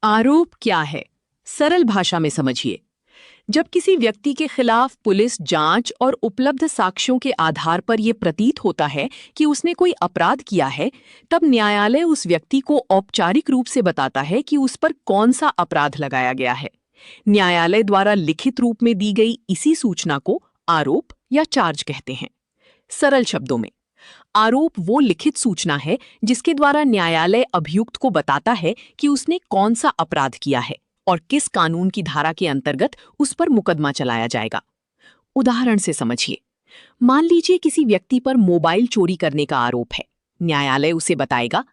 आरोप क्या है? सरल भाषा में समझिए। जब किसी व्यक्ति के खिलाफ पुलिस जांच और उपलब्ध साक्ष्यों के आधार पर यह प्रतीत होता है कि उसने कोई अपराध किया है, तब न्यायालय उस व्यक्ति को औपचारिक रूप से बताता है कि उस पर कौन सा अपराध लगाया गया है। न्यायालय द्वारा लिखित रूप में दी गई इसी सूचना को आरोप या चार्ज कहते हैं। सरल शब्दों में, आरोप वो लिखित सूचना है जिसके द्वारा न्यायालय अभियुक्त को बताता है कि उसने कौन सा अपराध किया है और किस कानून की धारा के अंतर्गत उस पर मुकदमा चलाया जाएगा। उदाहरण से समझिए। मान लीजिए किसी व्यक्ति पर मोबाइल चोरी करने का आरोप है। न्यायालय उसे बताएगा,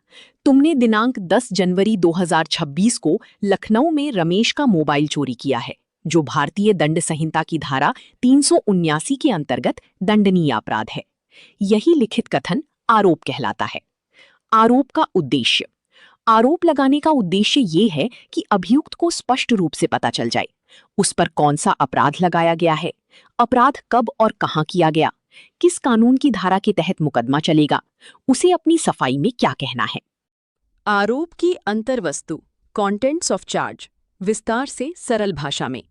तुमने दिनांक 10 जनवरी 2026 को लखनऊ में रमेश का मोबाइल चोरी किया है, जो भारतीय दंड संहिता की धारा 379 के अंतर्गत दंडनीय अपराध है। यही लिखित कथन आरोप कहलाता है। आरोप का उद्देश्य। आरोप लगाने का उद्देश्य ये है कि अभियुक्त को स्पष्ट रूप से पता चल जाए उस पर कौन सा अपराध लगाया गया है, अपराध कब और कहां किया गया, किस कानून की धारा के तहत मुकदमा चलेगा, उसे अपनी सफाई में क्या कहना है। आरोप की अंतर्वस्तु, कॉन्टेंट्स ऑफ चार्ज। विस्तार से सरल भाषा में,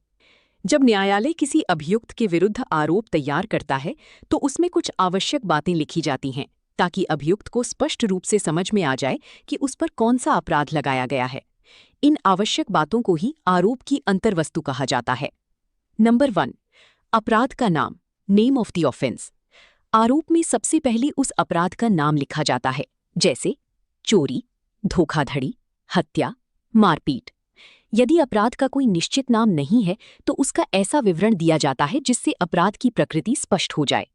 जब न्यायालय किसी अभियुक्त के विरुद्ध आरोप तैयार करता है तो उसमें कुछ आवश्यक बातें लिखी जाती हैं ताकि अभियुक्त को स्पष्ट रूप से समझ में आ जाए कि उस पर कौन सा अपराध लगाया गया है। इन आवश्यक बातों को ही आरोप की अंतर्वस्तु कहा जाता है। नंबर 1, अपराध का नाम, नेम ऑफ द ऑफेंस। आरोप में सबसे पहले उस अपराध का नाम लिखा जाता है, जैसे चोरी, धोखाधड़ी, हत्या, मारपीट। यदि अपराध का कोई निश्चित नाम नहीं है तो उसका ऐसा विवरण दिया जाता है जिससे अपराध की प्रकृति स्पष्ट हो जाए।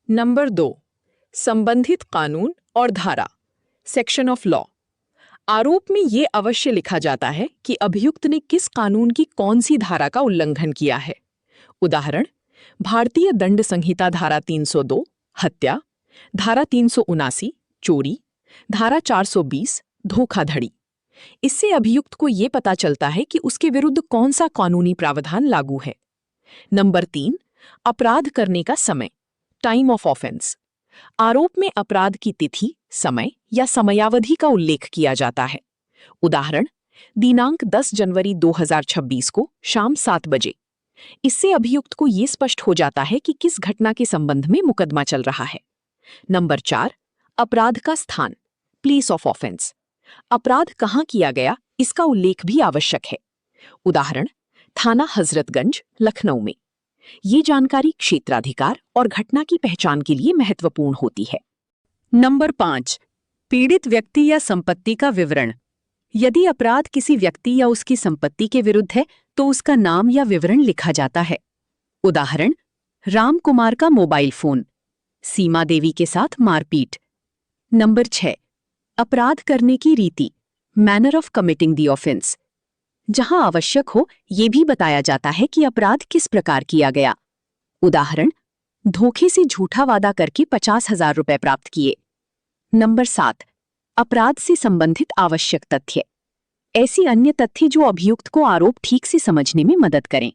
नंबर 2, संबंधित कानून और धारा, सेक्शन ऑफ लॉ। आरोप में ये अवश्य लिखा जाता है कि अभियुक्त ने किस कानून की कौन सी धारा का उल्लंघन किया है। उदाहरण, भारतीय दंड संहिता धारा 302 हत्या, धारा 379 चोरी, धारा 420 धोखाधड़ी। इससे अभियुक्त को यह पता चलता है कि उसके विरुद्ध कौन सा कानूनी प्रावधान लागू है। नंबर 3, अपराध करने का समय, टाइम ऑफ ऑफेंस। आरोप में अपराध की तिथि, समय या समयावधि का उल्लेख किया जाता है। उदाहरण, दिनांक 10 जनवरी 2026 को शाम 7 बजे। इससे अभियुक्त को यह स्पष्ट हो जाता है कि किस घटना के संबंध में मुकदमा चल रहा है। नंबर 4, अपराध का स्थान, प्लेस ऑफ ऑफेंस। अपराध कहाँ किया गया इसका उल्लेख भी आवश्यक है। उदाहरण, थाना हजरतगंज, लखनऊ में। ये जानकारी क्षेत्राधिकार और घटना की पहचान के लिए महत्वपूर्ण होती है। नंबर 5, पीड़ित व्यक्ति या संपत्ति का विवरण। यदि अपराध किसी व्यक्ति या उसकी संपत्ति के विरुद्ध है तो उसका नाम या विवरण लिखा जाता है। उदाहरण, राम कुमार का मोबाइल फोन, सीमा देवी के साथ मारपीट। नंबर 6, अपराध करने की रीति, manner of committing the offence. जहां आवश्यक हो यह भी बताया जाता है कि अपराध किस प्रकार किया गया। उदाहरण, धोखे से झूठा वादा करके 50,000 रुपए प्राप्त किए। नंबर 7, अपराध से संबंधित आवश्यक तथ्य, ऐसी अन्य तथ्य जो अभियुक्त को आरोप ठीक से समझने में मदद करें।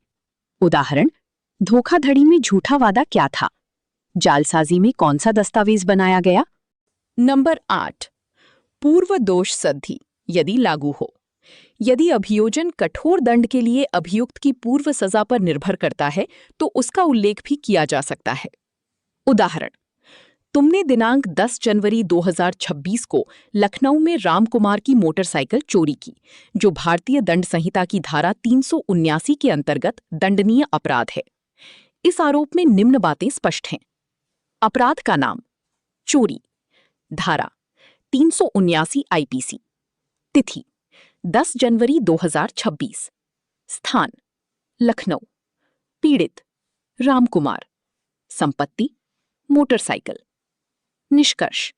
उदाहरण, धोखाधड़ी में झूठा वादा क्या था, जालसाजी में कौन सा दस्तावेज बनाया गया। नंबर 8, पूर्व दोष सिद्धि, यदि लागू हो। यदि अभियोजन कठोर दंड के लिए अभियुक्त की पूर्व सजा पर निर्भर करता है तो उसका उल्लेख भी किया जा सकता है। उदाहरण, तुमने दिनांक 10 जनवरी 2026 को लखनऊ में राम कुमार की मोटरसाइकिल चोरी की, जो भारतीय दंड संहिता की धारा 379 के अंतर्गत दंडनीय अपराध है। इस आरोप में निम्न बातें स्पष्ट हैं। अपराध का नाम, चोरी, धारा 379 आईपीसी। तिथि, 10 जनवरी 2026। स्थान, लखनऊ। पीड़ित, राम कुमार। संपत्ति, मोटरसाइकिल। निष्कर्ष,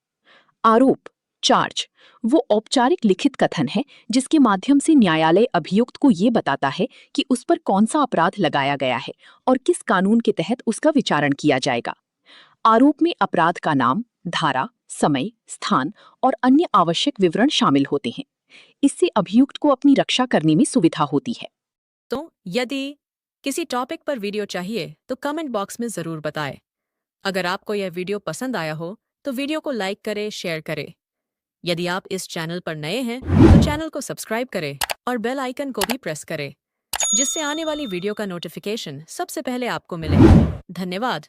आरोप, चार्ज वो औपचारिक लिखित कथन है जिसके माध्यम से न्यायालय अभियुक्त को ये बताता है कि उस पर कौन सा अपराध लगाया गया है और किस कानून के तहत उसका विचारण किया जाएगा। आरोप में अपराध का नाम, धारा, समय, स्थान और अन्य आवश्यक विवरण शामिल होते हैं। इससे अभियुक्त को अपनी रक्षा करने में सुविधा होती है। तो यदि किसी टॉपिक पर वीडियो चाहिए तो कमेंट बॉक्स में ज़रूर बताएं। अगर आपको यह वीडियो पसंद आया हो तो वीडियो को लाइक करें, शेयर करें। यदि आप इस चैनल पर नए हैं तो चैनल को सब्सक्राइब करें और बेल आइकन को भी प्रेस करें, जिससे आने वाली वीडियो का नोटिफिकेशन सबसे पहले आपको मिले। धन्यवाद।